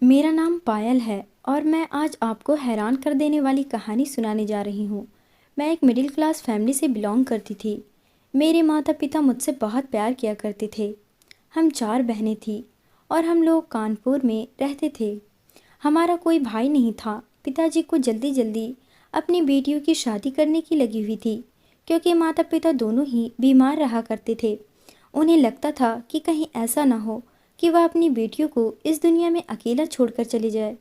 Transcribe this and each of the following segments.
मेरा नाम पायल है और मैं आज आपको हैरान कर देने वाली कहानी सुनाने जा रही हूँ। मैं एक मिडिल क्लास फैमिली से बिलोंग करती थी। मेरे माता पिता मुझसे बहुत प्यार किया करते थे। हम 4 बहनें थीं और हम लोग कानपुर में रहते थे। हमारा कोई भाई नहीं था। पिताजी को जल्दी जल्दी अपनी बेटियों की शादी करने की लगी हुई थी, क्योंकि माता पिता दोनों ही बीमार रहा करते थे। उन्हें लगता था कि कहीं ऐसा ना हो कि वह अपनी बेटियों को इस दुनिया में अकेला छोड़कर चली जाए।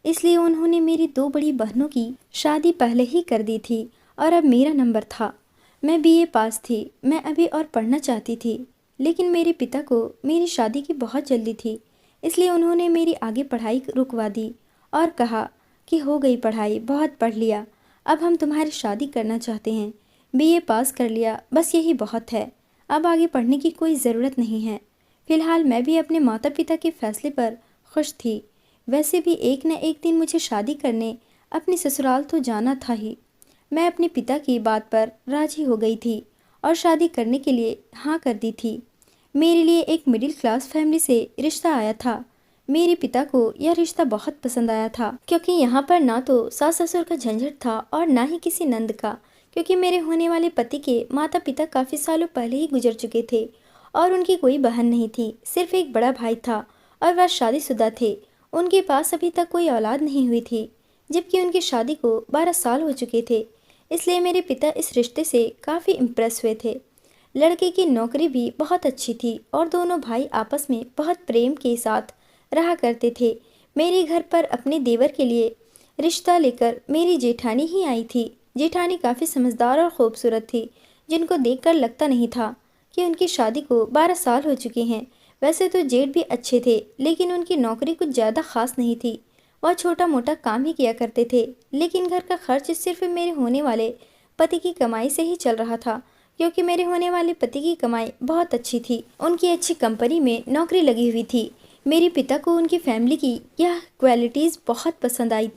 इसलिए उन्होंने मेरी 2 बड़ी बहनों की शादी पहले ही कर दी थी और अब मेरा नंबर था। मैं बीए पास थी। मैं अभी और पढ़ना चाहती थी, लेकिन मेरे पिता को मेरी शादी की बहुत जल्दी थी। इसलिए उन्होंने मेरी आगे पढ़ाई रुकवा दी और कहा कि हो गई पढ़ाई, बहुत पढ़ लिया, अब हम तुम्हारी शादी करना चाहते हैं। बीए पास कर लिया, बस यही बहुत है, अब आगे पढ़ने की कोई ज़रूरत नहीं है। फिलहाल मैं भी अपने माता पिता के फैसले पर खुश थी। वैसे भी एक न एक दिन मुझे शादी करने अपने ससुराल तो जाना था ही। मैं अपने पिता की बात पर राजी हो गई थी और शादी करने के लिए हाँ कर दी थी। मेरे लिए एक मिडिल क्लास फैमिली से रिश्ता आया था। मेरे पिता को यह रिश्ता बहुत पसंद आया था, क्योंकि यहाँ पर ना तो सास ससुर का झंझट था और ना ही किसी नंद का, क्योंकि मेरे होने वाले पति के माता पिता काफ़ी सालों पहले ही गुजर चुके थे और उनकी कोई बहन नहीं थी, सिर्फ एक बड़ा भाई था और वह शादीशुदा थे। उनके पास अभी तक कोई औलाद नहीं हुई थी, जबकि उनकी शादी को 12 साल हो चुके थे। इसलिए मेरे पिता इस रिश्ते से काफ़ी इम्प्रेस हुए थे। लड़के की नौकरी भी बहुत अच्छी थी और दोनों भाई आपस में बहुत प्रेम के साथ रहा करते थे। मेरे घर पर अपने देवर के लिए रिश्ता लेकर मेरी जेठानी ही आई थी। जेठानी काफ़ी समझदार और खूबसूरत थी, जिनको देखकर लगता नहीं था कि उनकी शादी को 12 साल हो चुके हैं। वैसे तो जेठ भी अच्छे थे, लेकिन उनकी नौकरी कुछ ज़्यादा खास नहीं थी। वह छोटा मोटा काम ही किया करते थे, लेकिन घर का खर्च सिर्फ मेरे होने वाले पति की कमाई से ही चल रहा था, क्योंकि मेरे होने वाले पति की कमाई बहुत अच्छी थी। उनकी अच्छी कंपनी में नौकरी लगी हुई थी। मेरे पिता को उनकी फैमिली की यह क्वालिटीज़ बहुत पसंद आई,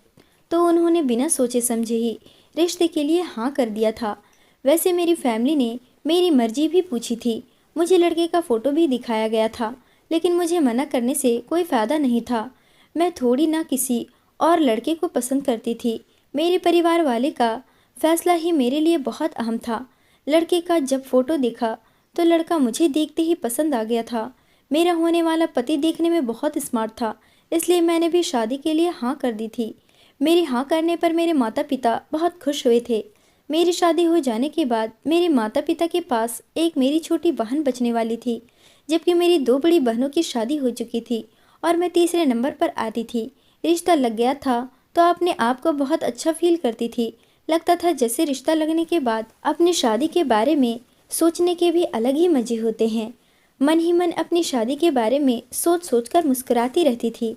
तो उन्होंने बिना सोचे समझे ही रिश्ते के लिए हाँ कर दिया था। वैसे मेरी फैमिली ने मेरी मर्जी भी पूछी थी। मुझे लड़के का फ़ोटो भी दिखाया गया था, लेकिन मुझे मना करने से कोई फ़ायदा नहीं था। मैं थोड़ी ना किसी और लड़के को पसंद करती थी। मेरे परिवार वाले का फ़ैसला ही मेरे लिए बहुत अहम था। लड़के का जब फ़ोटो देखा तो लड़का मुझे देखते ही पसंद आ गया था। मेरा होने वाला पति देखने में बहुत स्मार्ट था, इसलिए मैंने भी शादी के लिए हाँ कर दी थी। मेरी हाँ करने पर मेरे माता पिता बहुत खुश हुए थे। मेरी शादी हो जाने के बाद मेरे माता पिता के पास एक मेरी छोटी बहन बचने वाली थी, जबकि मेरी 2 बड़ी बहनों की शादी हो चुकी थी और मैं तीसरे नंबर पर आती थी। रिश्ता लग गया था तो अपने आप को बहुत अच्छा फील करती थी। लगता था जैसे रिश्ता लगने के बाद अपनी शादी के बारे में सोचने के भी अलग ही मज़े होते हैं। मन ही मन अपनी शादी के बारे में सोच सोच कर मुस्कुराती रहती थी।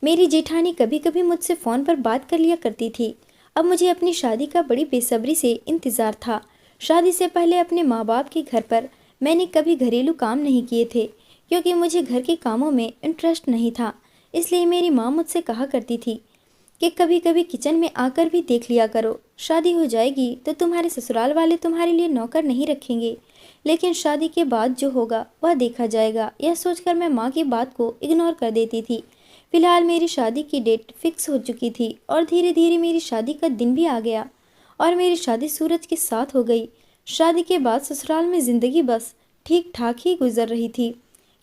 मेरी जेठानी कभी कभी मुझसे फ़ोन पर बात कर लिया करती थी। अब मुझे अपनी शादी का बड़ी बेसब्री से इंतज़ार था। शादी से पहले अपने माँ बाप के घर पर मैंने कभी घरेलू काम नहीं किए थे, क्योंकि मुझे घर के कामों में इंटरेस्ट नहीं था। इसलिए मेरी माँ मुझसे कहा करती थी कि कभी कभी किचन में आकर भी देख लिया करो। शादी हो जाएगी तो तुम्हारे ससुराल वाले तुम्हारे लिए नौकर नहीं रखेंगे, लेकिन शादी के बाद जो होगा वह देखा जाएगा। यह सोचकर मैं माँ की बात को इग्नोर कर देती थी। फिलहाल मेरी शादी की डेट फिक्स हो चुकी थी और धीरे धीरे मेरी शादी का दिन भी आ गया और मेरी शादी सूरज के साथ हो गई। शादी के बाद ससुराल में ज़िंदगी बस ठीक ठाक ही गुजर रही थी,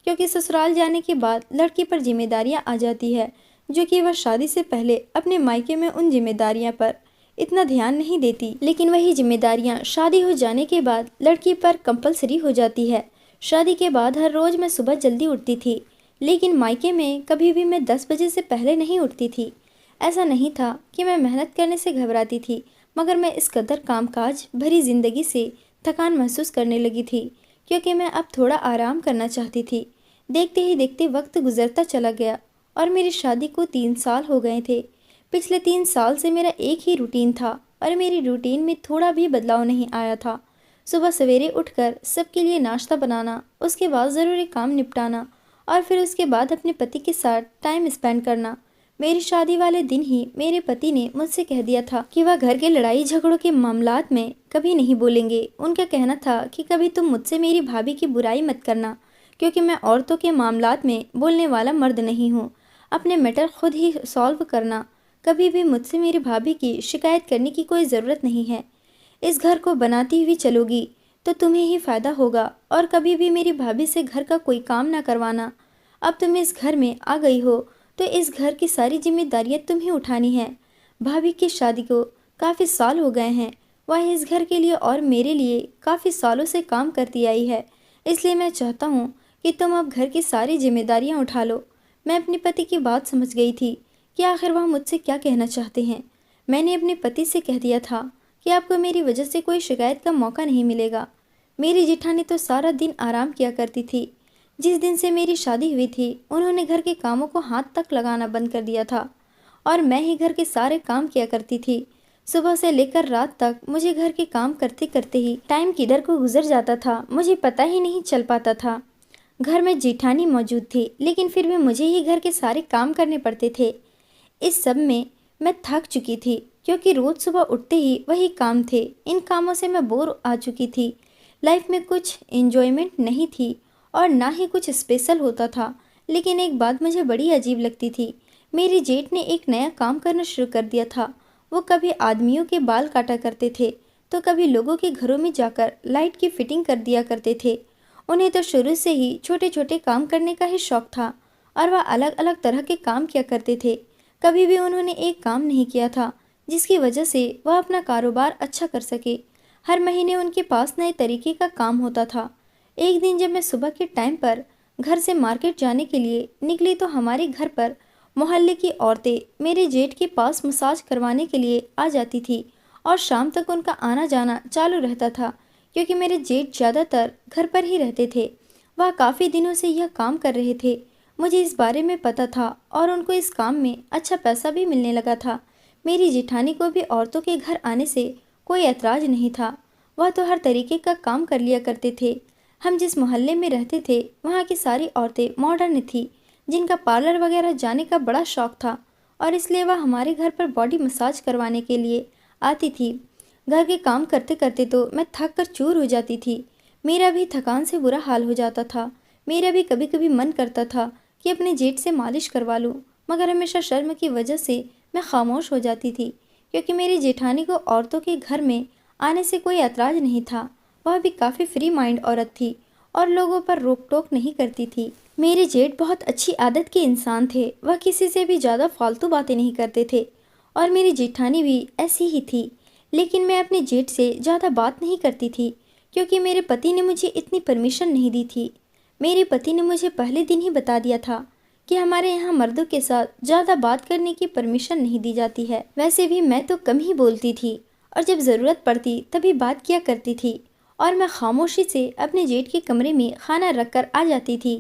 क्योंकि ससुराल जाने के बाद लड़की पर जिम्मेदारियां आ जाती है, जो कि वह शादी से पहले अपने मायके में उन जिम्मेदारियां पर इतना ध्यान नहीं देती, लेकिन वही जिम्मेदारियां शादी हो जाने के बाद लड़की पर कंपलसरी हो जाती है। शादी के बाद हर रोज़ मैं सुबह जल्दी उठती थी, लेकिन मायके में कभी भी मैं 10 बजे से पहले नहीं उठती थी। ऐसा नहीं था कि मैं मेहनत करने से घबराती थी, मगर मैं इस कदर कामकाज भरी ज़िंदगी से थकान महसूस करने लगी थी, क्योंकि मैं अब थोड़ा आराम करना चाहती थी। देखते ही देखते वक्त गुजरता चला गया और मेरी शादी को 3 साल हो गए थे। पिछले 3 साल से मेरा एक ही रूटीन था और मेरी रूटीन में थोड़ा भी बदलाव नहीं आया था। सुबह सवेरे उठकर सबके लिए नाश्ता बनाना, उसके बाद ज़रूरी काम निपटाना और फिर उसके बाद अपने पति के साथ टाइम स्पेंड करना। मेरी शादी वाले दिन ही मेरे पति ने मुझसे कह दिया था कि वह घर के लड़ाई झगड़ों के मामलात में कभी नहीं बोलेंगे। उनका कहना था कि कभी तुम मुझसे मेरी भाभी की बुराई मत करना, क्योंकि मैं औरतों के मामलात में बोलने वाला मर्द नहीं हूँ। अपने मैटर खुद ही सॉल्व करना। कभी भी मुझसे मेरी भाभी की शिकायत करने की कोई ज़रूरत नहीं है। इस घर को बनाती हुई चलोगी तो तुम्हें ही फ़ायदा होगा, और कभी भी मेरी भाभी से घर का कोई काम ना करवाना। अब तुम इस घर में आ गई हो तो इस घर की सारी जिम्मेदारियां तुम्हें उठानी है। भाभी की शादी को काफ़ी साल हो गए हैं। वह इस घर के लिए और मेरे लिए काफ़ी सालों से काम करती आई है। इसलिए मैं चाहता हूँ कि तुम अब घर की सारी जिम्मेदारियां उठा लो। मैं अपने पति की बात समझ गई थी कि आखिर वह मुझसे क्या कहना चाहते हैं। मैंने अपने पति से कह दिया था कि आपको मेरी वजह से कोई शिकायत का मौका नहीं मिलेगा। मेरी जेठानी तो सारा दिन आराम किया करती थी। जिस दिन से मेरी शादी हुई थी उन्होंने घर के कामों को हाथ तक लगाना बंद कर दिया था, और मैं ही घर के सारे काम किया करती थी। सुबह से लेकर रात तक मुझे घर के काम करते करते ही टाइम किधर को गुजर जाता था मुझे पता ही नहीं चल पाता था। घर में जेठानी मौजूद थी लेकिन फिर भी मुझे ही घर के सारे काम करने पड़ते थे। इस सब में मैं थक चुकी थी क्योंकि रोज सुबह उठते ही वही काम थे। इन कामों से मैं बोर आ चुकी थी। लाइफ में कुछ एंजॉयमेंट नहीं थी और ना ही कुछ स्पेशल होता था। लेकिन एक बात मुझे बड़ी अजीब लगती थी। मेरी जेठ ने एक नया काम करना शुरू कर दिया था। वो कभी आदमियों के बाल काटा करते थे तो कभी लोगों के घरों में जाकर लाइट की फिटिंग कर दिया करते थे। उन्हें तो शुरू से ही छोटे छोटे काम करने का ही शौक था और वह अलग अलग तरह के काम किया करते थे। कभी भी उन्होंने एक काम नहीं किया था जिसकी वजह से वह अपना कारोबार अच्छा कर सके। हर महीने उनके पास नए तरीके का काम होता था। एक दिन जब मैं सुबह के टाइम पर घर से मार्केट जाने के लिए निकली तो हमारे घर पर मोहल्ले की औरतें मेरे जेठ के पास मसाज करवाने के लिए आ जाती थी, और शाम तक उनका आना जाना चालू रहता था क्योंकि मेरे जेठ ज़्यादातर घर पर ही रहते थे। वह काफ़ी दिनों से यह काम कर रहे थे। मुझे इस बारे में पता था और उनको इस काम में अच्छा पैसा भी मिलने लगा था। मेरी जेठानी को भी औरतों के घर आने से कोई ऐतराज़ नहीं था। वह तो हर तरीके का काम कर लिया करते थे। हम जिस मोहल्ले में रहते थे वहाँ की सारी औरतें मॉडर्न थी, जिनका पार्लर वगैरह जाने का बड़ा शौक था, और इसलिए वह हमारे घर पर बॉडी मसाज करवाने के लिए आती थी। घर के काम करते करते तो मैं थक कर चूर हो जाती थी। मेरा भी थकान से बुरा हाल हो जाता था। मेरा भी कभी कभी मन करता था कि अपने जेठ से मालिश करवा लूँ, मगर हमेशा शर्म की वजह से मैं खामोश हो जाती थी क्योंकि मेरी जेठानी को औरतों के घर में आने से कोई ऐतराज़ नहीं था। वह भी काफ़ी फ्री माइंड औरत थी और लोगों पर रोक टोक नहीं करती थी। मेरे जेठ बहुत अच्छी आदत के इंसान थे। वह किसी से भी ज़्यादा फालतू बातें नहीं करते थे, और मेरी जेठानी भी ऐसी ही थी। लेकिन मैं अपने जेठ से ज़्यादा बात नहीं करती थी क्योंकि मेरे पति ने मुझे इतनी परमिशन नहीं दी थी। मेरे पति ने मुझे पहले दिन ही बता दिया था कि हमारे यहाँ मर्दों के साथ ज़्यादा बात करने की परमिशन नहीं दी जाती है। वैसे भी मैं तो कम ही बोलती थी और जब ज़रूरत पड़ती तभी बात किया करती थी, और मैं खामोशी से अपने जेठ के कमरे में खाना रख कर आ जाती थी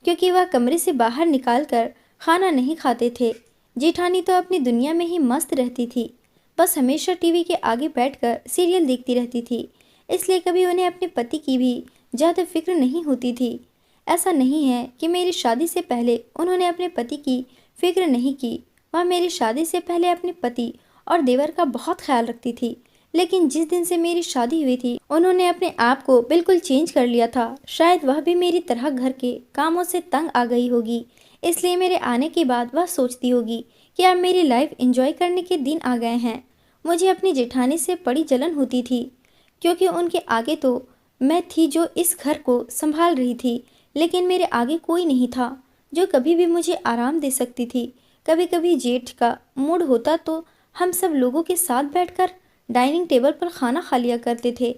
क्योंकि वह कमरे से बाहर निकाल कर खाना नहीं खाते थे। जेठानी तो अपनी दुनिया में ही मस्त रहती थी, बस हमेशा टीवी के आगे बैठकर सीरियल देखती रहती थी। इसलिए कभी उन्हें अपने पति की भी ज़्यादा फिक्र नहीं होती थी। ऐसा नहीं है कि मेरी शादी से पहले उन्होंने अपने पति की फिक्र नहीं की। वह मेरी शादी से पहले अपने पति और देवर का बहुत ख्याल रखती थी, लेकिन जिस दिन से मेरी शादी हुई थी उन्होंने अपने आप को बिल्कुल चेंज कर लिया था। शायद वह भी मेरी तरह घर के कामों से तंग आ गई होगी, इसलिए मेरे आने के बाद वह सोचती होगी कि अब मेरी लाइफ एंजॉय करने के दिन आ गए हैं। मुझे अपनी जेठानी से बड़ी जलन होती थी क्योंकि उनके आगे तो मैं थी जो इस घर को संभाल रही थी, लेकिन मेरे आगे कोई नहीं था जो कभी भी मुझे आराम दे सकती थी। कभी कभी जेठ का मूड होता तो हम सब लोगों के साथ बैठकर डाइनिंग टेबल पर खाना खा लिया करते थे,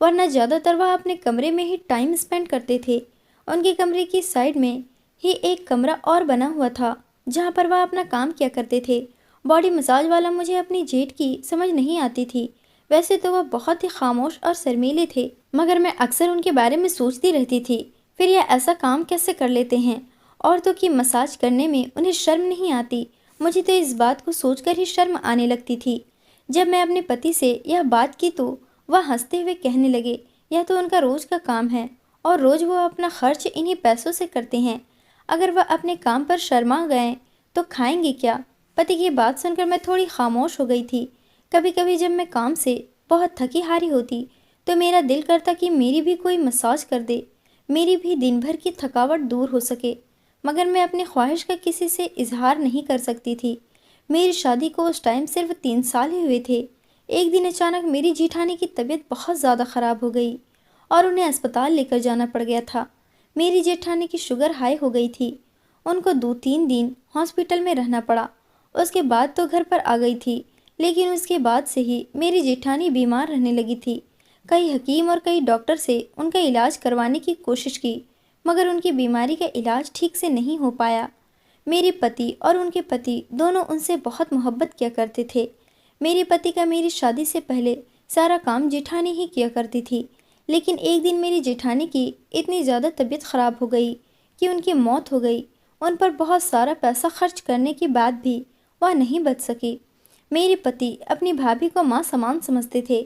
वरना ज़्यादातर वह अपने कमरे में ही टाइम स्पेंड करते थे। उनके कमरे की साइड में ही एक कमरा और बना हुआ था जहाँ पर वह अपना काम किया करते थे। बॉडी मसाज वाला मुझे अपनी जेठ की समझ नहीं आती थी। वैसे तो वह बहुत ही खामोश और शर्मीले थे, मगर मैं अक्सर उनके बारे में सोचती रहती थी, फिर यह ऐसा काम कैसे कर लेते हैं। औरतों की मसाज करने में उन्हें शर्म नहीं आती। मुझे तो इस बात को सोचकर ही शर्म आने लगती थी। जब मैं अपने पति से यह बात की तो वह हंसते हुए कहने लगे, यह तो उनका रोज़ का काम है और रोज़ वो अपना खर्च इन्हीं पैसों से करते हैं। अगर वह अपने काम पर शर्मा गए तो खाएंगे क्या। पति की बात सुनकर मैं थोड़ी खामोश हो गई थी। कभी कभी जब मैं काम से बहुत थकी हारी होती तो मेरा दिल करता कि मेरी भी कोई मसाज कर दे, मेरी भी दिन भर की थकावट दूर हो सके। मगर मैं अपनी ख्वाहिश का किसी से इजहार नहीं कर सकती थी। मेरी शादी को उस टाइम सिर्फ 3 साल ही हुए थे। एक दिन अचानक मेरी जेठानी की तबीयत बहुत ज़्यादा ख़राब हो गई और उन्हें अस्पताल लेकर जाना पड़ गया था। मेरी जेठानी की शुगर हाई हो गई थी। उनको 2-3 दिन हॉस्पिटल में रहना पड़ा। उसके बाद तो घर पर आ गई थी, लेकिन उसके बाद से ही मेरी जेठानी बीमार रहने लगी थी। कई हकीम और कई डॉक्टर से उनका इलाज करवाने की कोशिश की, मगर उनकी बीमारी का इलाज ठीक से नहीं हो पाया। मेरे पति और उनके पति दोनों उनसे बहुत मोहब्बत किया करते थे। मेरे पति का मेरी शादी से पहले सारा काम जेठानी ही किया करती थी, लेकिन एक दिन मेरी जेठानी की इतनी ज़्यादा तबीयत ख़राब हो गई कि उनकी मौत हो गई। उन पर बहुत सारा पैसा खर्च करने के बाद भी वह नहीं बच सकी। मेरे पति अपनी भाभी को माँ समान समझते थे।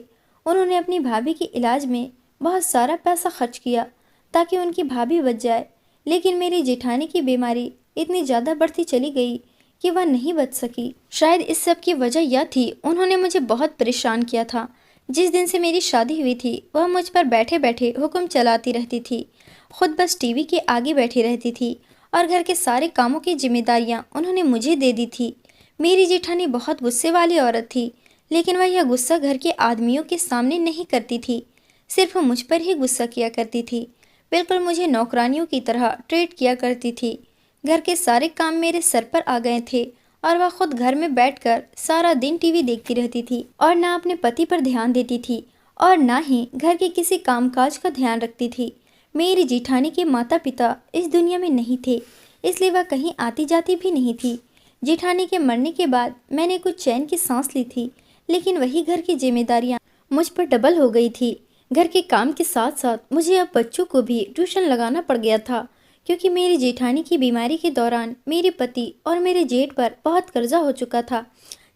उन्होंने अपनी भाभी के इलाज में बहुत सारा पैसा खर्च किया ताकि उनकी भाभी बच जाए, लेकिन मेरी जेठानी की बीमारी इतनी ज़्यादा बढ़ती चली गई कि वह नहीं बच सकी। शायद इस सब की वजह यह थी, उन्होंने मुझे बहुत परेशान किया था। जिस दिन से मेरी शादी हुई थी वह मुझ पर बैठे बैठे हुक्म चलाती रहती थी। खुद बस टीवी के आगे बैठी रहती थी और घर के सारे कामों की जिम्मेदारियां उन्होंने मुझे दे दी थी। मेरी जेठानी बहुत गुस्से वाली औरत थी, लेकिन वह यह गुस्सा घर के आदमियों के सामने नहीं करती थी, सिर्फ मुझ पर ही गुस्सा किया करती थी। बिल्कुल मुझे नौकरानियों की तरह ट्रीट किया करती थी। घर के सारे काम मेरे सर पर आ गए थे और वह खुद घर में बैठकर सारा दिन टीवी देखती रहती थी और ना अपने पति पर ध्यान देती थी और ना ही घर के किसी कामकाज का ध्यान रखती थी। मेरी जेठानी के माता पिता इस दुनिया में नहीं थे, इसलिए वह कहीं आती जाती भी नहीं थी। जेठानी के मरने के बाद मैंने कुछ चैन की सांस ली थी, लेकिन वही घर की जिम्मेदारियां मुझ पर डबल हो गई थी। घर के काम के साथ साथ मुझे अब बच्चों को भी ट्यूशन लगाना पड़ गया था, क्योंकि मेरी जेठानी की बीमारी के दौरान मेरे पति और मेरे जेठ पर बहुत कर्जा हो चुका था,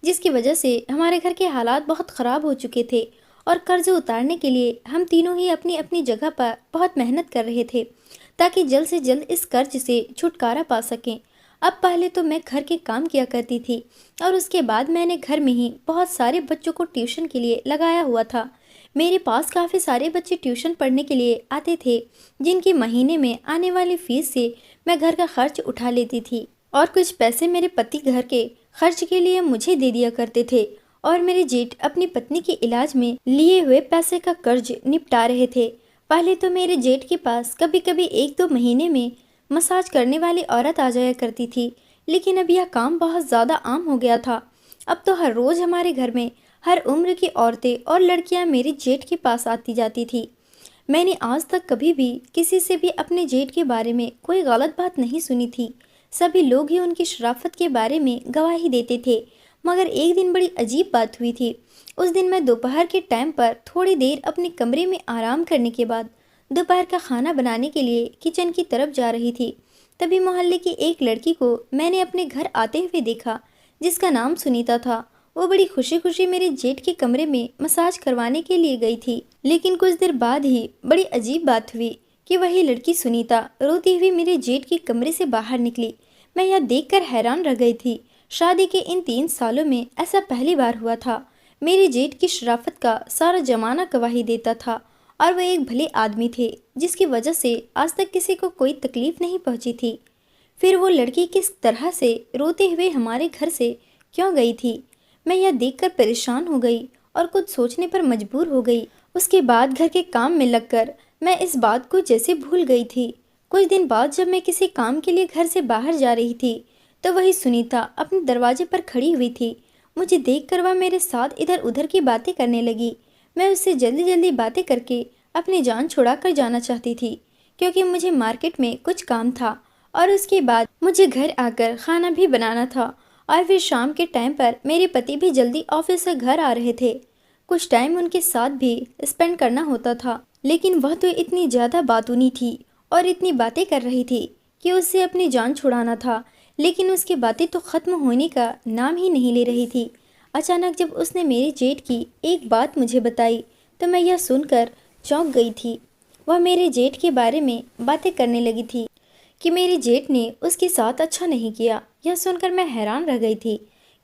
जिसकी वजह से हमारे घर के हालात बहुत ख़राब हो चुके थे और कर्ज उतारने के लिए हम तीनों ही अपनी अपनी जगह पर बहुत मेहनत कर रहे थे ताकि जल्द से जल्द इस कर्ज से छुटकारा पा सकें। अब पहले तो मैं घर के काम किया करती थी और उसके बाद मैंने घर में ही बहुत सारे बच्चों को ट्यूशन के लिए लगाया हुआ था। मेरे पास काफ़ी सारे बच्चे ट्यूशन पढ़ने के लिए आते थे, जिनकी महीने में आने वाली फीस से मैं घर का खर्च उठा लेती थी और कुछ पैसे मेरे पति घर के खर्च के लिए मुझे दे दिया करते थे और मेरे जेठ अपनी पत्नी के इलाज में लिए हुए पैसे का कर्ज निपटा रहे थे। पहले तो मेरे जेठ के पास कभी कभी 1-2 महीने में मसाज करने वाली औरत आ जाया करती थी, लेकिन अब यह काम बहुत ज़्यादा आम हो गया था। अब तो हर रोज़ हमारे घर में हर उम्र की औरतें और लड़कियां मेरे जेठ के पास आती जाती थी। मैंने आज तक कभी भी किसी से भी अपने जेठ के बारे में कोई गलत बात नहीं सुनी थी। सभी लोग ही उनकी शराफत के बारे में गवाही देते थे। मगर एक दिन बड़ी अजीब बात हुई थी। उस दिन मैं दोपहर के टाइम पर थोड़ी देर अपने कमरे में आराम करने के बाद दोपहर का खाना बनाने के लिए किचन की तरफ जा रही थी। तभी मोहल्ले की एक लड़की को मैंने अपने घर आते हुए देखा, जिसका नाम सुनीता था। वो बड़ी खुशी खुशी मेरे जेठ के कमरे में मसाज करवाने के लिए गई थी। लेकिन कुछ देर बाद ही बड़ी अजीब बात हुई कि वही लड़की सुनीता रोती हुई मेरे जेठ के कमरे से बाहर निकली। मैं यह देखकर हैरान रह गई थी। शादी के इन 3 सालों में ऐसा पहली बार हुआ था। मेरे जेठ की शराफत का सारा जमाना गवाही देता था और वह एक भले आदमी थे, जिसकी वजह से आज तक किसी को कोई तकलीफ नहीं पहुंची थी। फिर वो लड़की किस तरह से रोते हुए हमारे घर से क्यों गई थी, मैं यह देखकर परेशान हो गई और कुछ सोचने पर मजबूर हो गई। उसके बाद घर के काम में लगकर मैं इस बात को जैसे भूल गई थी। कुछ दिन बाद जब मैं किसी काम के लिए घर से बाहर जा रही थी, तो वही सुनीता अपने दरवाजे पर खड़ी हुई थी। मुझे देखकर वह मेरे साथ इधर उधर की बातें करने लगी। मैं उससे जल्दी जल्दी बातें करके अपनी जान छुड़ा कर जाना चाहती थी, क्योंकि मुझे मार्केट में कुछ काम था और उसके बाद मुझे घर आकर खाना भी बनाना था। और फिर शाम के टाइम पर मेरे पति भी जल्दी ऑफिस से घर आ रहे थे। कुछ टाइम उनके साथ भी स्पेंड करना होता था, लेकिन वह तो इतनी ज़्यादा बातूनी थी और इतनी बातें कर रही थी कि उससे अपनी जान छुड़ाना था, लेकिन उसकी बातें तो ख़त्म होने का नाम ही नहीं ले रही थी। अचानक जब उसने मेरे जेठ की एक बात मुझे बताई, तो मैं यह सुनकर चौंक गई थी। वह मेरे जेठ के बारे में बातें करने लगी थी कि मेरे जेठ ने उसके साथ अच्छा नहीं किया। यह सुनकर मैं हैरान रह गई थी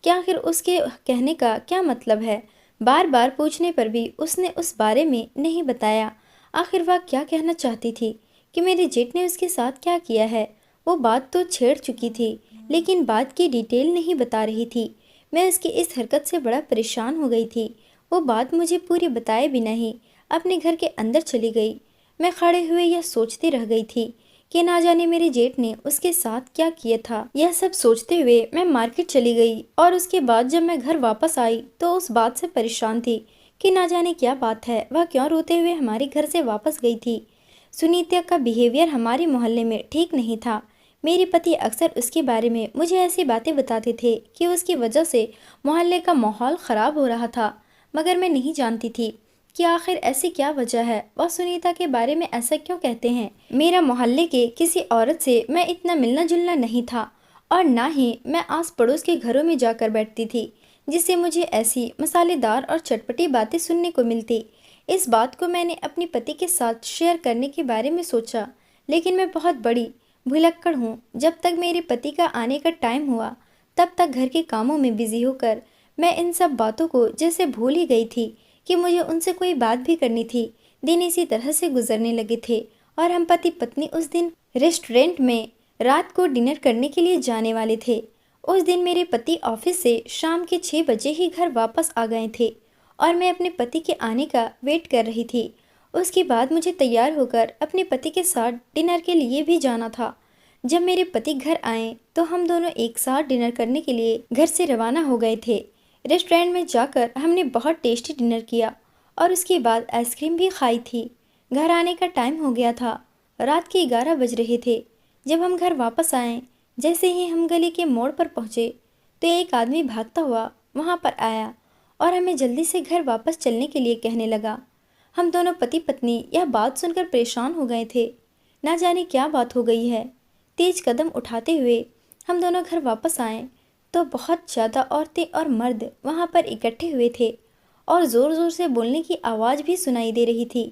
कि आखिर उसके कहने का क्या मतलब है। बार बार पूछने पर भी उसने उस बारे में नहीं बताया। आखिर वह क्या कहना चाहती थी कि मेरे जेठ ने उसके साथ क्या किया है। वो बात तो छेड़ चुकी थी, लेकिन बात की डिटेल नहीं बता रही थी। मैं उसकी इस हरकत से बड़ा परेशान हो गई थी। वो बात मुझे पूरी बताए बिना ही अपने घर के अंदर चली गई। मैं खड़े हुए यह सोचती रह गई थी कि ना जाने मेरे जेठ ने उसके साथ क्या किया था। यह सब सोचते हुए मैं मार्केट चली गई और उसके बाद जब मैं घर वापस आई तो उस बात से परेशान थी कि ना जाने क्या बात है, वह क्यों रोते हुए हमारे घर से वापस गई थी। सुनीता का बिहेवियर हमारे मोहल्ले में ठीक नहीं था। मेरे पति अक्सर उसके बारे में मुझे ऐसी बातें बताते थे कि उसकी वजह से मोहल्ले का माहौल ख़राब हो रहा था, मगर मैं नहीं जानती थी कि आखिर ऐसी क्या वजह है, वह सुनीता के बारे में ऐसा क्यों कहते हैं। मेरा मोहल्ले के किसी औरत से मैं इतना मिलना जुलना नहीं था और ना ही मैं आस पड़ोस के घरों में जाकर बैठती थी जिससे मुझे ऐसी मसालेदार और चटपटी बातें सुनने को मिलती। इस बात को मैंने अपने पति के साथ शेयर करने के बारे में सोचा, लेकिन मैं बहुत बड़ी भुलक्कड़ हूँ। जब तक मेरे पति का आने का टाइम हुआ तब तक घर के कामों में बिजी होकर मैं इन सब बातों को जैसे भूल ही गई थी कि मुझे उनसे कोई बात भी करनी थी। दिन इसी तरह से गुजरने लगे थे और हम पति पत्नी उस दिन रेस्टोरेंट में रात को डिनर करने के लिए जाने वाले थे। उस दिन मेरे पति ऑफिस से शाम के 6 बजे ही घर वापस आ गए थे और मैं अपने पति के आने का वेट कर रही थी। उसके बाद मुझे तैयार होकर अपने पति के साथ डिनर के लिए भी जाना था। जब मेरे पति घर आए तो हम दोनों एक साथ डिनर करने के लिए घर से रवाना हो गए थे। रेस्टोरेंट में जाकर हमने बहुत टेस्टी डिनर किया और उसके बाद आइसक्रीम भी खाई थी। घर आने का टाइम हो गया था, रात के 11 बज रहे थे। जब हम घर वापस आए, जैसे ही हम गली के मोड़ पर पहुँचे तो एक आदमी भागता हुआ वहाँ पर आया और हमें जल्दी से घर वापस चलने के लिए कहने लगा। हम दोनों पति पत्नी यह बात सुनकर परेशान हो गए थे, ना जाने क्या बात हो गई है। तेज कदम उठाते हुए हम दोनों घर वापस आए तो बहुत ज़्यादा औरतें और मर्द वहाँ पर इकट्ठे हुए थे और ज़ोर ज़ोर से बोलने की आवाज़ भी सुनाई दे रही थी।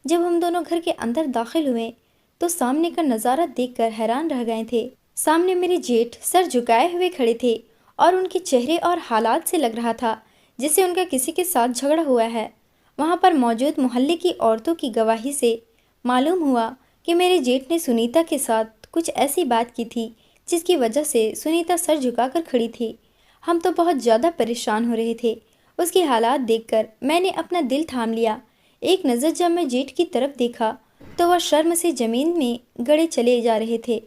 जब हम दोनों घर के अंदर दाखिल हुए तो सामने का नज़ारा देखकर हैरान रह गए थे। सामने मेरे जेठ सर झुकाए हुए खड़े थे और उनके चेहरे और हालात से लग रहा था जैसे उनका किसी के साथ झगड़ा हुआ है। वहाँ पर मौजूद मोहल्ले की औरतों की गवाही से मालूम हुआ कि मेरे जेठ ने सुनीता के साथ कुछ ऐसी बात की थी जिसकी वजह से सुनीता सर झुकाकर खड़ी थी। हम तो बहुत ज़्यादा परेशान हो रहे थे। उसके हालात देखकर मैंने अपना दिल थाम लिया। एक नज़र जब मैं जेठ की तरफ देखा तो वह शर्म से ज़मीन में गड़े चले जा रहे थे।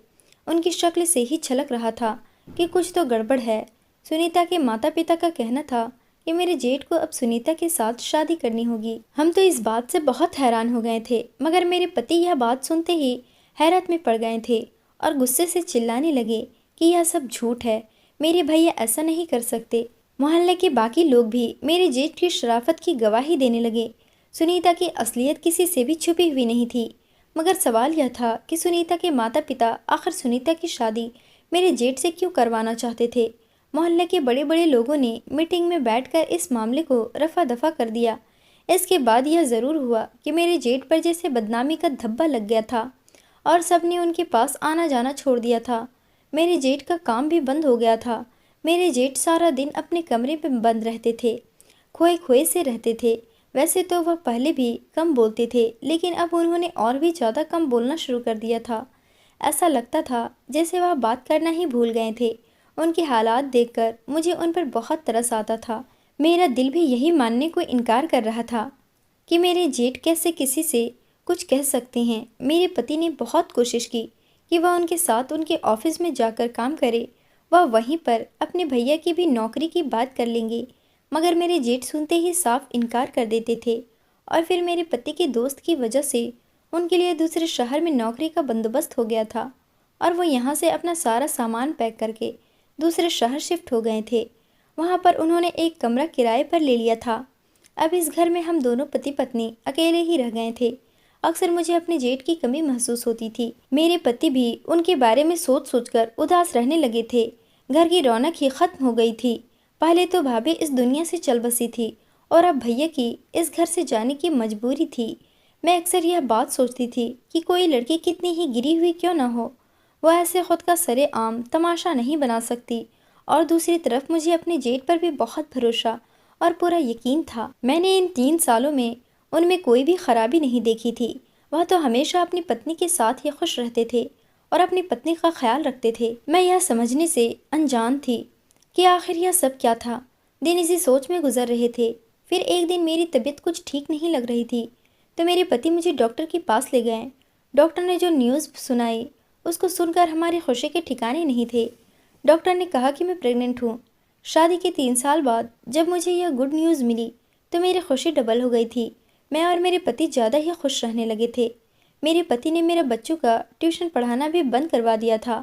उनकी शक्ल से ही छलक रहा था कि कुछ तो गड़बड़ है। सुनीता के माता पिता का कहना था कि मेरे जेठ को अब सुनीता के साथ शादी करनी होगी। हम तो इस बात से बहुत हैरान हो गए थे, मगर मेरे पति यह बात सुनते ही हैरत में पड़ गए थे और गुस्से से चिल्लाने लगे कि यह सब झूठ है, मेरे भैया ऐसा नहीं कर सकते। मोहल्ले के बाकी लोग भी मेरे जेठ की शराफत की गवाही देने लगे। सुनीता की असलियत किसी से भी छुपी हुई नहीं थी, मगर सवाल यह था कि सुनीता के माता पिता आखिर सुनीता की शादी मेरे जेठ से क्यों करवाना चाहते थे। मोहल्ले के बड़े बड़े लोगों ने मीटिंग में बैठकर इस मामले को रफा दफा कर दिया। इसके बाद यह ज़रूर हुआ कि मेरे जेठ पर जैसे बदनामी का धब्बा लग गया था और सबने उनके पास आना जाना छोड़ दिया था। मेरे जेठ का काम भी बंद हो गया था। मेरे जेठ सारा दिन अपने कमरे में बंद रहते थे, खोए खोए से रहते थे। वैसे तो वह पहले भी कम बोलते थे, लेकिन अब उन्होंने और भी ज़्यादा कम बोलना शुरू कर दिया था। ऐसा लगता था जैसे वह बात करना ही भूल गए थे। उनके हालात देखकर मुझे उन पर बहुत तरस आता था। मेरा दिल भी यही मानने को इनकार कर रहा था कि मेरे जेठ कैसे किसी से कुछ कह सकते हैं। मेरे पति ने बहुत कोशिश की कि वह उनके साथ उनके ऑफिस में जाकर काम करे, वह वहीं पर अपने भैया की भी नौकरी की बात कर लेंगे, मगर मेरे जेठ सुनते ही साफ इनकार कर देते थे। और फिर मेरे पति के दोस्त की वजह से उनके लिए दूसरे शहर में नौकरी का बंदोबस्त हो गया था और वो यहाँ से अपना सारा सामान पैक करके दूसरे शहर शिफ्ट हो गए थे। वहाँ पर उन्होंने एक कमरा किराए पर ले लिया था। अब इस घर में हम दोनों पति पत्नी अकेले ही रह गए थे। अक्सर मुझे अपने जेठ की कमी महसूस होती थी। मेरे पति भी उनके बारे में सोच सोचकर उदास रहने लगे थे। घर की रौनक ही खत्म हो गई थी। पहले तो भाभी इस दुनिया से चल बसी थी और अब भैया की इस घर से जाने की मजबूरी थी। मैं अक्सर यह बात सोचती थी कि कोई लड़की कितनी ही गिरी हुई क्यों न हो, वह ऐसे खुद का सरेआम तमाशा नहीं बना सकती। और दूसरी तरफ मुझे अपने जेठ पर भी बहुत भरोसा और पूरा यकीन था। मैंने इन 3 सालों में उनमें कोई भी खराबी नहीं देखी थी। वह तो हमेशा अपनी पत्नी के साथ ही खुश रहते थे और अपनी पत्नी का ख्याल रखते थे। मैं यह समझने से अनजान थी कि आखिर यह सब क्या था। दिन इसी सोच में गुजर रहे थे। फिर एक दिन मेरी तबीयत कुछ ठीक नहीं लग रही थी, तो मेरे पति मुझे डॉक्टर के पास ले गए। डॉक्टर ने जो न्यूज़ सुनाई उसको सुनकर हमारी खुशी के ठिकाने नहीं थे। डॉक्टर ने कहा कि मैं प्रेग्नेंट हूँ। शादी के 3 साल बाद जब मुझे यह गुड न्यूज़ मिली तो मेरी खुशी डबल हो गई थी। मैं और मेरे पति ज़्यादा ही खुश रहने लगे थे। मेरे पति ने मेरे बच्चों का ट्यूशन पढ़ाना भी बंद करवा दिया था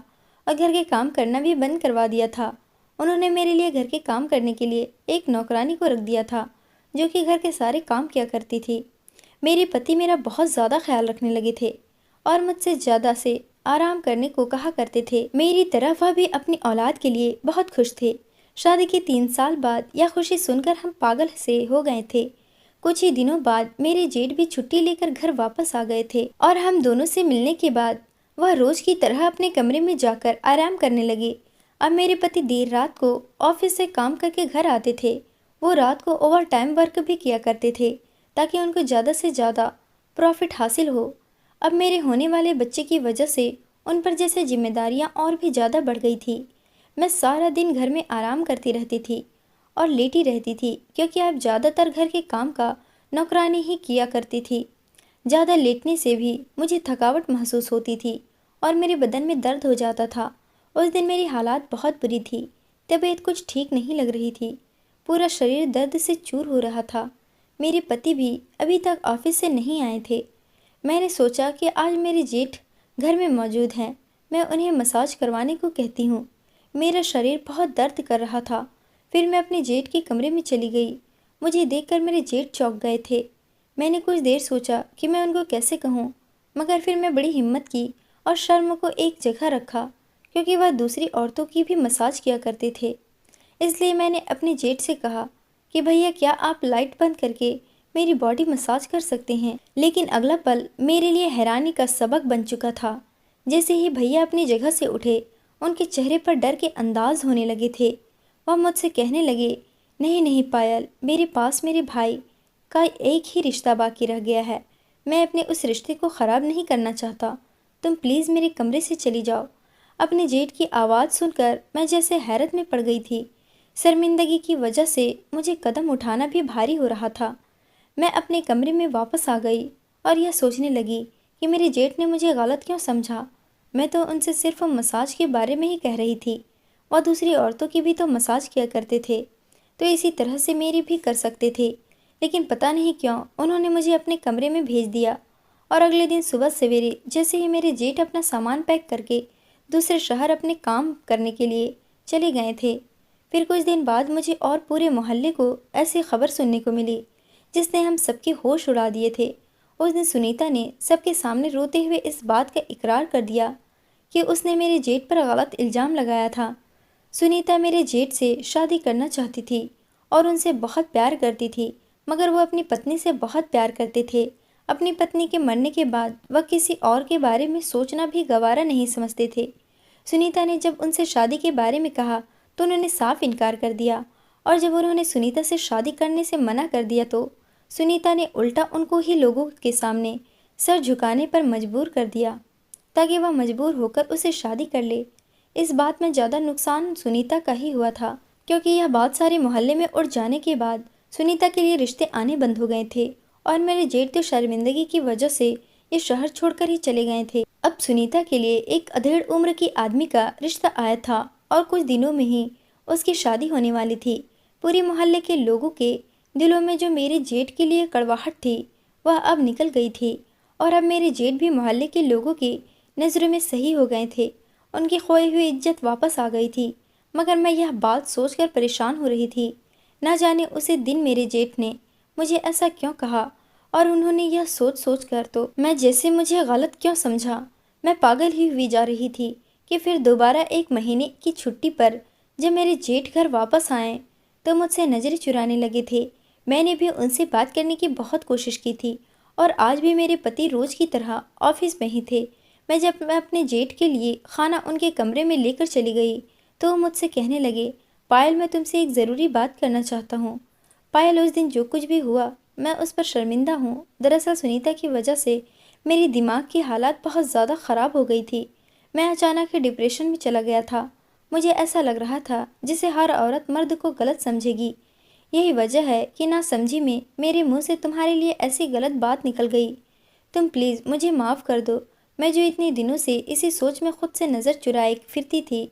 और घर के काम करना भी बंद करवा दिया था। उन्होंने मेरे लिए घर के काम करने के लिए एक नौकरानी को रख दिया था, जो कि घर के सारे काम किया करती थी। मेरे पति मेरा बहुत ज़्यादा ख्याल रखने लगे थे और मुझसे ज़्यादा से आराम करने को कहा करते थे। मेरी तरह वह भी अपनी औलाद के लिए बहुत खुश थे। शादी के 3 साल बाद यह खुशी सुनकर हम पागल से हो गए थे। कुछ ही दिनों बाद मेरे जेठ भी छुट्टी लेकर घर वापस आ गए थे और हम दोनों से मिलने के बाद वह रोज की तरह अपने कमरे में जाकर आराम करने लगे। अब मेरे पति देर रात को ऑफिस से काम करके घर आते थे। वो रात को ओवर टाइम वर्क भी किया करते थे ताकि उनको ज़्यादा से ज़्यादा प्रॉफिट हासिल हो। अब मेरे होने वाले बच्चे की वजह से उन पर जैसे जिम्मेदारियां और भी ज़्यादा बढ़ गई थी। मैं सारा दिन घर में आराम करती रहती थी और लेटी रहती थी, क्योंकि अब ज़्यादातर घर के काम का नौकरानी ही किया करती थी। ज़्यादा लेटने से भी मुझे थकावट महसूस होती थी और मेरे बदन में दर्द हो जाता था। उस दिन मेरी हालात बहुत बुरी थी। तबीयत कुछ ठीक नहीं लग रही थी। पूरा शरीर दर्द से चूर हो रहा था। मेरे पति भी अभी तक ऑफिस से नहीं आए थे। मैंने सोचा कि आज मेरे जेठ घर में मौजूद हैं, मैं उन्हें मसाज करवाने को कहती हूँ। मेरा शरीर बहुत दर्द कर रहा था। फिर मैं अपने जेठ के कमरे में चली गई। मुझे देखकर मेरे जेठ चौंक गए थे। मैंने कुछ देर सोचा कि मैं उनको कैसे कहूँ, मगर फिर मैं बड़ी हिम्मत की और शर्म को एक जगह रखा, क्योंकि वह दूसरी औरतों की भी मसाज किया करते थे। इसलिए मैंने अपने जेठ से कहा कि भैया, क्या आप लाइट बंद करके मेरी बॉडी मसाज कर सकते हैं। लेकिन अगला पल मेरे लिए हैरानी का सबक बन चुका था। जैसे ही भैया अपनी जगह से उठे, उनके चेहरे पर डर के अंदाज होने लगे थे। वह मुझसे कहने लगे, नहीं नहीं पायल, मेरे पास मेरे भाई का एक ही रिश्ता बाकी रह गया है। मैं अपने उस रिश्ते को ख़राब नहीं करना चाहता। तुम प्लीज़ मेरे कमरे से चली जाओ। अपने जेठ की आवाज़ सुनकर मैं जैसे हैरत में पड़ गई थी। शर्मिंदगी की वजह से मुझे कदम उठाना भी भारी हो रहा था। मैं अपने कमरे में वापस आ गई और यह सोचने लगी कि मेरे जेठ ने मुझे गलत क्यों समझा। मैं तो उनसे सिर्फ मसाज के बारे में ही कह रही थी। वह दूसरी औरतों की भी तो मसाज किया करते थे, तो इसी तरह से मेरी भी कर सकते थे। लेकिन पता नहीं क्यों उन्होंने मुझे अपने कमरे में भेज दिया। और अगले दिन सुबह सवेरे जैसे ही मेरे जेठ अपना सामान पैक करके दूसरे शहर अपने काम करने के लिए चले गए थे, फिर कुछ दिन बाद मुझे और पूरे मोहल्ले को ऐसी खबर सुनने को मिली जिसने हम सबके होश उड़ा दिए थे। उस दिन सुनीता ने सबके सामने रोते हुए इस बात का इकरार कर दिया कि उसने मेरे जेठ पर गलत इल्ज़ाम लगाया था। सुनीता मेरे जेठ से शादी करना चाहती थी और उनसे बहुत प्यार करती थी, मगर वो अपनी पत्नी से बहुत प्यार करते थे। अपनी पत्नी के मरने के बाद वह किसी और के बारे में सोचना भी गवारा नहीं समझते थे। सुनीता ने जब उनसे शादी के बारे में कहा तो उन्होंने साफ इनकार कर दिया, और जब उन्होंने सुनीता से शादी करने से मना कर दिया तो सुनीता ने उल्टा उनको ही लोगों के सामने सर झुकाने पर मजबूर कर दिया, ताकि वह मजबूर होकर उसे शादी कर ले। इस बात में ज़्यादा नुकसान सुनीता का ही हुआ था, क्योंकि यह बात सारे मोहल्ले में उड़ जाने के बाद सुनीता के लिए रिश्ते आने बंद हो गए थे और मेरे जेठ तो शर्मिंदगी की वजह से ये शहर छोड़कर ही चले गए थे। अब सुनीता के लिए एक अधेड़ उम्र की आदमी का रिश्ता आया था और कुछ दिनों में ही उसकी शादी होने वाली थी। पूरे मोहल्ले के लोगों के दिलों में जो मेरे जेठ के लिए कड़वाहट थी वह अब निकल गई थी, और अब मेरे जेठ भी मोहल्ले के लोगों की नज़रों में सही हो गए थे। उनकी खोई हुई इज्जत वापस आ गई थी। मगर मैं यह बात सोचकर परेशान हो रही थी। ना जाने उसी दिन मेरे जेठ ने मुझे ऐसा क्यों कहा, और उन्होंने यह सोच सोच कर तो मैं जैसे मुझे गलत क्यों समझा। मैं पागल ही हुई जा रही थी कि फिर दोबारा 1 महीने की छुट्टी पर जब मेरे जेठ घर वापस आए तो मुझसे नज़रें चुराने लगे थे। मैंने भी उनसे बात करने की बहुत कोशिश की थी, और आज भी मेरे पति रोज़ की तरह ऑफिस में ही थे। मैं अपने जेठ के लिए खाना उनके कमरे में लेकर चली गई तो वो मुझसे कहने लगे, पायल, मैं तुमसे एक ज़रूरी बात करना चाहता हूँ। पायल, उस दिन जो कुछ भी हुआ मैं उस पर शर्मिंदा हूँ। दरअसल सुनीता की वजह से मेरी दिमाग की हालत बहुत ज़्यादा ख़राब हो गई थी। मैं अचानक ही डिप्रेशन में चला गया था। मुझे ऐसा लग रहा था जिसे हर औरत मर्द को गलत समझेगी। यही वजह है कि ना समझी में मेरे मुंह से तुम्हारे लिए ऐसी गलत बात निकल गई। तुम प्लीज़ मुझे माफ़ कर दो। मैं जो इतने दिनों से इसी सोच में खुद से नज़र चुराए फिरती थी।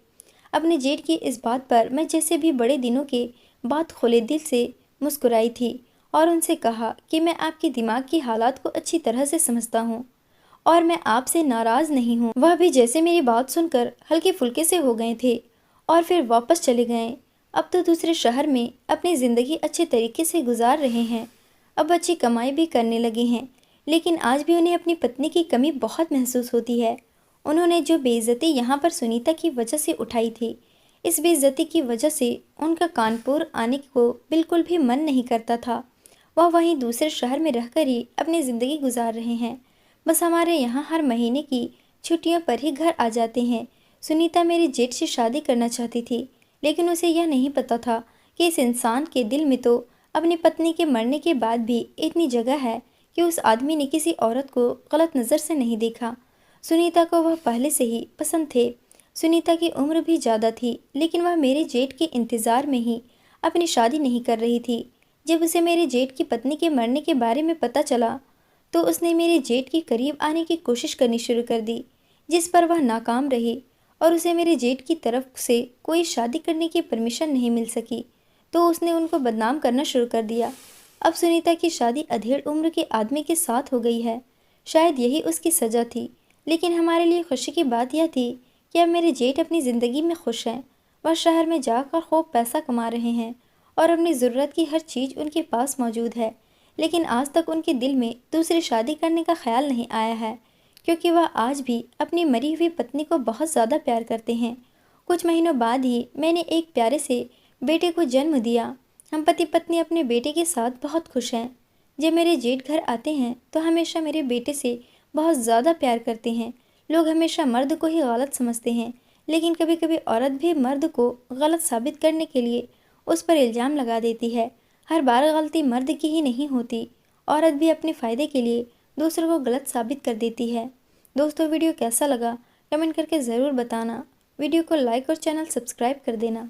अपने जेठ की इस बात पर मैं जैसे भी बड़े दिनों के बाद खुले दिल से मुस्कुराई थी और उनसे कहा कि मैं आपके दिमाग की हालात को अच्छी तरह से समझता हूँ और मैं आपसे नाराज़ नहीं हूँ। वह भी जैसे मेरी बात सुनकर हल्के फुल्के से हो गए थे और फिर वापस चले गए। अब तो दूसरे शहर में अपनी ज़िंदगी अच्छे तरीके से गुजार रहे हैं। अब अच्छी कमाई भी करने लगे हैं, लेकिन आज भी उन्हें अपनी पत्नी की कमी बहुत महसूस होती है। उन्होंने जो बेइज्जती यहाँ पर सुनीता की वजह से उठाई थी, इस बेइज्जती की वजह से उनका कानपुर आने को बिल्कुल भी मन नहीं करता था। वह वहीं दूसरे शहर में रहकर ही अपनी ज़िंदगी गुजार रहे हैं। बस हमारे यहाँ हर महीने की छुट्टियों पर ही घर आ जाते हैं। सुनीता मेरे जेठ से शादी करना चाहती थी, लेकिन उसे यह नहीं पता था कि इस इंसान के दिल में तो अपनी पत्नी के मरने के बाद भी इतनी जगह है कि उस आदमी ने किसी औरत को गलत नज़र से नहीं देखा। सुनीता को वह पहले से ही पसंद थे। सुनीता की उम्र भी ज़्यादा थी, लेकिन वह मेरे जेठ के इंतज़ार में ही अपनी शादी नहीं कर रही थी। जब उसे मेरे जेठ की पत्नी के मरने के बारे में पता चला, तो उसने मेरे जेठ के करीब आने की कोशिश करनी शुरू कर दी, जिस पर वह नाकाम रही और उसे मेरे जेठ की तरफ से कोई शादी करने की परमिशन नहीं मिल सकी, तो उसने उनको बदनाम करना शुरू कर दिया। अब सुनीता की शादी अधेड़ उम्र के आदमी के साथ हो गई है। शायद यही उसकी सज़ा थी, लेकिन हमारे लिए खुशी की बात यह थी कि अब मेरे जेठ अपनी ज़िंदगी में खुश हैं। वह शहर में जाकर खूब पैसा कमा रहे हैं और अपनी ज़रूरत की हर चीज़ उनके पास मौजूद है। लेकिन आज तक उनके दिल में दूसरी शादी करने का ख्याल नहीं आया है, क्योंकि वह आज भी अपनी मरी हुई पत्नी को बहुत ज़्यादा प्यार करते हैं। कुछ महीनों बाद ही मैंने एक प्यारे से बेटे को जन्म दिया। हम पति पत्नी अपने बेटे के साथ बहुत खुश हैं। जब मेरे जेठ घर आते हैं तो हमेशा मेरे बेटे से बहुत ज़्यादा प्यार करते हैं। लोग हमेशा मर्द को ही गलत समझते हैं, लेकिन कभी कभी औरत भी मर्द को गलत साबित करने के लिए उस पर इल्ज़ाम लगा देती है। हर बार गलती मर्द की ही नहीं होती, औरत भी अपने फ़ायदे के लिए दूसरों को गलत साबित कर देती है। दोस्तों, वीडियो कैसा लगा कमेंट करके ज़रूर बताना। वीडियो को लाइक और चैनल सब्सक्राइब कर देना।